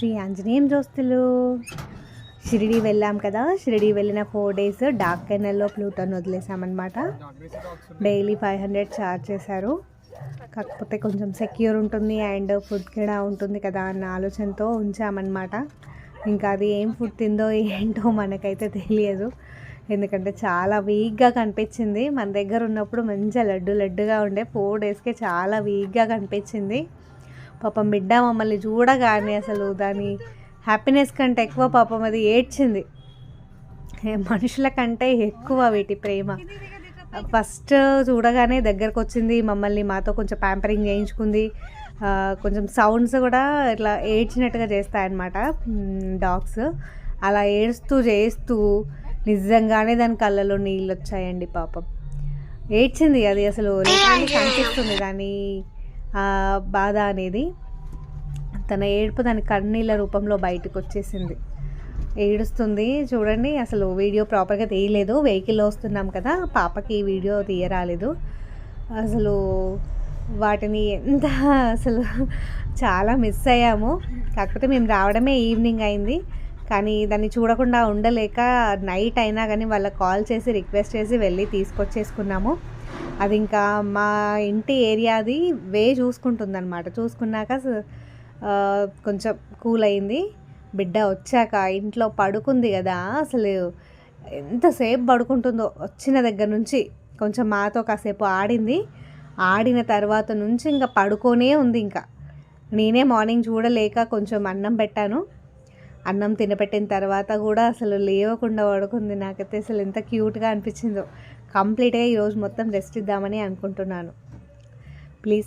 శ్రీ ఆంజనేయం దోస్తులు. షిరిడి వెళ్ళాం కదా, షిరిడి వెళ్ళిన 4 days డార్క్ కెనల్లో ప్లూటోని వదిలేసామన్నమాట. డైలీ 500 ఛార్జ్ చేశారు. కాకపోతే కొంచెం సెక్యూర్ ఉంటుంది అండ్ ఫుడ్ కూడా ఉంటుంది కదా అన్న ఆలోచనతో ఉంచామన్నమాట. ఇంకా అది ఏం ఫుడ్ తిందో ఏంటో మనకైతే తెలియదు, ఎందుకంటే చాలా వీక్గా కనిపించింది. మన దగ్గర ఉన్నప్పుడు మంచిగా లడ్డుగా ఉండే, 4 daysకే చాలా వీక్గా కనిపించింది. పాపం బిడ్డ మమ్మల్ని చూడగానే అసలు దాని హ్యాపీనెస్ కంటే ఎక్కువ పాపం అది ఏడ్చింది. మనుషుల కంటే ఎక్కువ వీటి ప్రేమ. ఫస్ట్ చూడగానే దగ్గరకు వచ్చింది, మమ్మల్ని మాతో కొంచెం ప్యాంపరింగ్ చేయించుకుంది. కొంచెం సౌండ్స్ కూడా ఇట్లా ఏడ్చినట్టుగా చేస్తాయన్నమాట డాగ్స్. అలా ఏడుస్తూ చేస్తూ నిజంగానే దాని కళ్ళలో నీళ్ళు వచ్చాయండి. పాపం ఏడ్చింది. అది అసలు కనిపిస్తుంది దాని బాధ అనేది. తన ఏడుపు దాని కన్నీళ్ళ రూపంలో బయటకు వచ్చేసింది, ఏడుస్తుంది. చూడండి, అసలు వీడియో ప్రాపర్గా తీయలేదు, వెహికల్లో వస్తున్నాం కదా, పాపకి ఈ వీడియో తీయరాలేదు. అసలు వాటిని ఎంత అసలు చాలా మిస్ అయ్యాము. కాకపోతే మేము రావడమే ఈవినింగ్ అయింది, కానీ దాన్ని చూడకుండా ఉండలేక నైట్ అయినా కానీ వాళ్ళకి కాల్ చేసి రిక్వెస్ట్ చేసి వెళ్ళి తీసుకొచ్చేసుకున్నాము. అది ఇంకా మా ఇంటి ఏరియాది చూసుకుంటుందన్నమాట. చూసుకున్నాక కొంచెం కూల్ అయింది. బిడ్డ వచ్చాక ఇంట్లో పడుకుంది కదా, అసలు ఎంతసేపు పడుకుంటుందో. వచ్చిన దగ్గర నుంచి కొంచెం మాతో కాసేపు ఆడింది. ఆడిన తర్వాత నుంచి ఇంకా పడుకోనే ఉంది. ఇంకా నేనే మార్నింగ్ చూడలేక కొంచెం అన్నం పెట్టాను. అన్నం తినపెట్టిన తర్వాత కూడా అసలు లేవకుండా పడుకుంది. నాకైతే అసలు ఎంత క్యూట్గా అనిపించిందో. కంప్లీట్గా ఈరోజు మొత్తం రెస్ట్ ఇద్దామని అనుకుంటున్నాను. ప్లీజ్